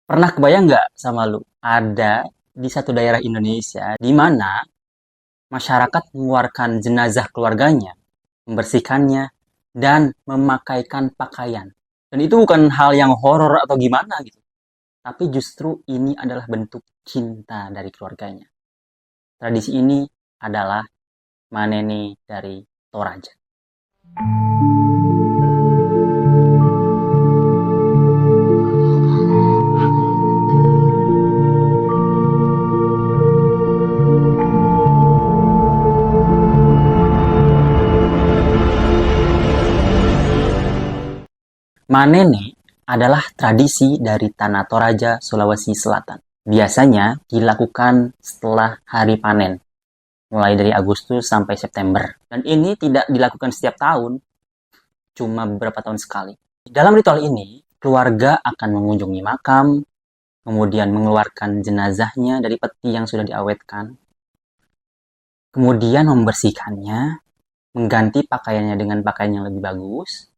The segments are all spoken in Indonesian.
Pernah kebayang nggak sama lu, ada di satu daerah Indonesia, di mana ada di satu daerah Indonesia, di mana masyarakat mengeluarkan jenazah keluarganya, membersihkannya, dan memakaikan pakaian. Dan itu bukan hal yang horor atau gimana gitu, tapi justru ini adalah bentuk cinta dari keluarganya. Tradisi ini adalah Manene dari Toraja. Manene adalah tradisi dari Tanah Toraja, Sulawesi Selatan. Biasanya dilakukan setelah hari panen, mulai dari Agustus sampai September. Dan ini tidak dilakukan setiap tahun, cuma beberapa tahun sekali. Dalam ritual ini, keluarga akan mengunjungi makam, kemudian mengeluarkan jenazahnya dari peti yang sudah diawetkan, kemudian membersihkannya, mengganti pakaiannya dengan pakaian yang lebih bagus,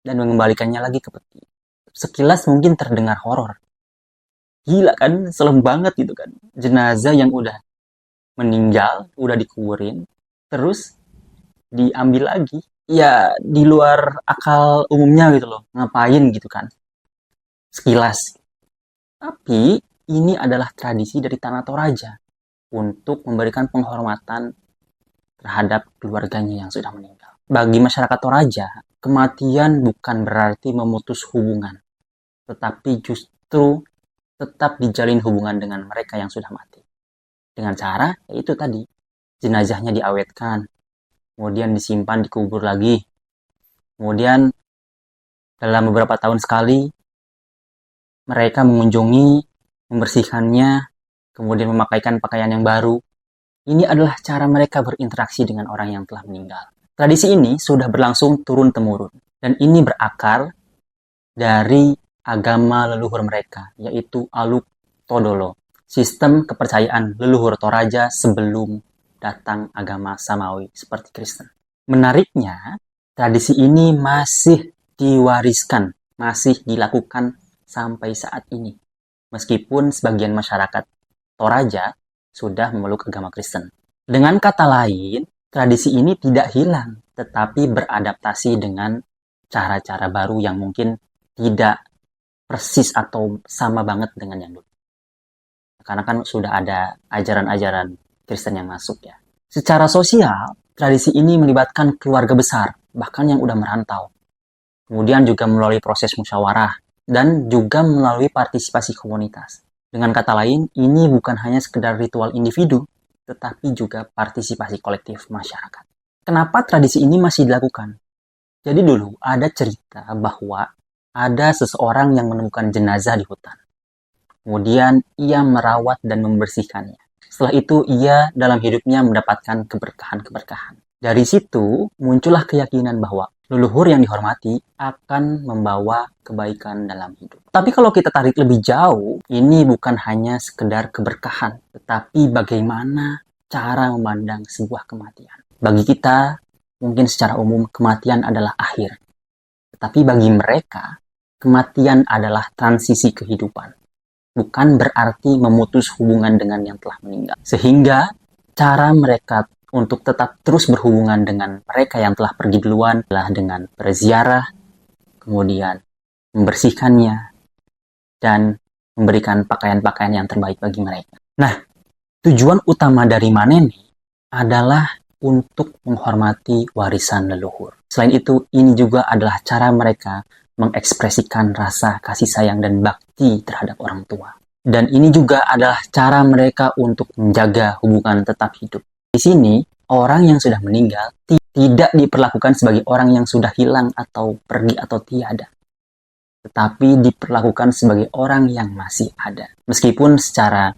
dan mengembalikannya lagi ke peti. Sekilas mungkin terdengar horor. Gila kan, serem banget gitu kan. Jenazah yang udah meninggal, udah dikuburin, terus diambil lagi. Ya, di luar akal umumnya gitu loh. Ngapain gitu kan. Sekilas. Tapi, ini adalah tradisi dari Tanah Toraja untuk memberikan penghormatan terhadap keluarganya yang sudah meninggal. Bagi masyarakat Toraja, kematian bukan berarti memutus hubungan, tetapi justru tetap dijalin hubungan dengan mereka yang sudah mati. Dengan cara, yaitu tadi, jenazahnya diawetkan, kemudian disimpan, dikubur lagi, kemudian dalam beberapa tahun sekali, mereka mengunjungi, membersihkannya, kemudian memakaikan pakaian yang baru. Ini adalah cara mereka berinteraksi dengan orang yang telah meninggal. Tradisi ini sudah berlangsung turun-temurun, dan ini berakar dari agama leluhur mereka, yaitu Aluk Todolo, sistem kepercayaan leluhur Toraja sebelum datang agama Samawi seperti Kristen. Menariknya, tradisi ini masih diwariskan, masih dilakukan sampai saat ini, meskipun sebagian masyarakat Toraja sudah memeluk agama Kristen. Dengan kata lain, tradisi ini tidak hilang, tetapi beradaptasi dengan cara-cara baru yang mungkin tidak persis atau sama banget dengan yang dulu. Karena kan sudah ada ajaran-ajaran Kristen yang masuk ya. Secara sosial, tradisi ini melibatkan keluarga besar, bahkan yang udah merantau. Kemudian juga melalui proses musyawarah, dan juga melalui partisipasi komunitas. Dengan kata lain, ini bukan hanya sekedar ritual individu, tetapi juga partisipasi kolektif masyarakat. Kenapa tradisi ini masih dilakukan? Jadi dulu ada cerita bahwa ada seseorang yang menemukan jenazah di hutan. Kemudian ia merawat dan membersihkannya. Setelah itu ia dalam hidupnya mendapatkan keberkahan-keberkahan. Dari situ muncullah keyakinan bahwa leluhur yang dihormati akan membawa kebaikan dalam hidup. Tapi kalau kita tarik lebih jauh, ini bukan hanya sekedar keberkahan, tetapi bagaimana cara memandang sebuah kematian. Bagi kita, mungkin secara umum kematian adalah akhir. Tetapi bagi mereka, kematian adalah transisi kehidupan. Bukan berarti memutus hubungan dengan yang telah meninggal. Sehingga cara mereka untuk tetap terus berhubungan dengan mereka yang telah pergi duluan adalah dengan berziarah, kemudian membersihkannya, dan memberikan pakaian-pakaian yang terbaik bagi mereka. Nah, tujuan utama dari Manene adalah untuk menghormati warisan leluhur. Selain itu, ini juga adalah cara mereka mengekspresikan rasa kasih sayang dan bakti terhadap orang tua. Dan ini juga adalah cara mereka untuk menjaga hubungan tetap hidup. Di sini, orang yang sudah meninggal tidak diperlakukan sebagai orang yang sudah hilang atau pergi atau tiada. Tetapi diperlakukan sebagai orang yang masih ada. Meskipun secara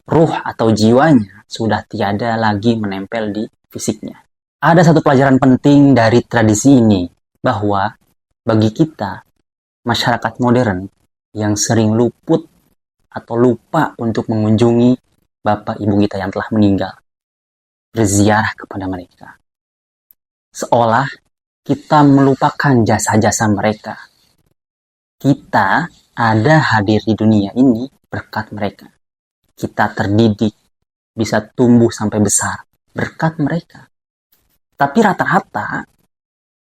ruh atau jiwanya sudah tiada lagi menempel di fisiknya. Ada satu pelajaran penting dari tradisi ini, bahwa bagi kita, masyarakat modern yang sering luput atau lupa untuk mengunjungi bapak ibu kita yang telah meninggal, berziarah kepada mereka, seolah kita melupakan jasa-jasa mereka. Kita ada hadir di dunia ini berkat mereka. Kita terdidik, bisa tumbuh sampai besar berkat mereka. Tapi rata-rata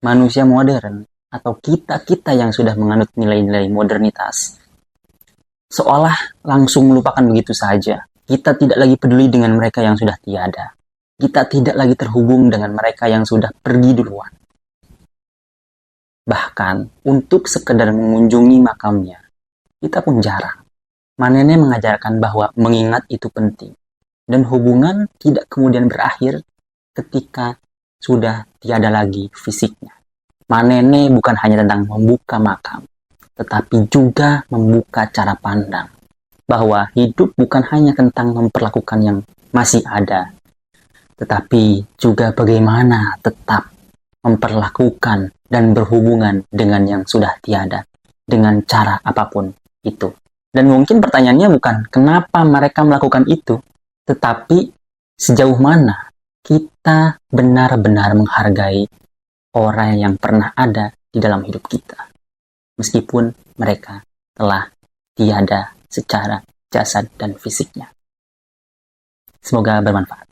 manusia modern atau kita-kita yang sudah menganut nilai-nilai modernitas seolah langsung melupakan begitu saja. Kita tidak lagi peduli dengan mereka yang sudah tiada. Kita tidak lagi terhubung dengan mereka yang sudah pergi duluan. Bahkan untuk sekedar mengunjungi makamnya, kita pun jarang. Manene mengajarkan bahwa mengingat itu penting. Dan hubungan tidak kemudian berakhir ketika sudah tiada lagi fisiknya. Manene bukan hanya tentang membuka makam, tetapi juga membuka cara pandang. Bahwa hidup bukan hanya tentang memperlakukan yang masih ada, tetapi juga bagaimana tetap memperlakukan dan berhubungan dengan yang sudah tiada, dengan cara apapun itu. Dan mungkin pertanyaannya bukan kenapa mereka melakukan itu, tetapi sejauh mana kita benar-benar menghargai orang yang pernah ada di dalam hidup kita. Meskipun mereka telah tiada secara jasad dan fisiknya. Semoga bermanfaat.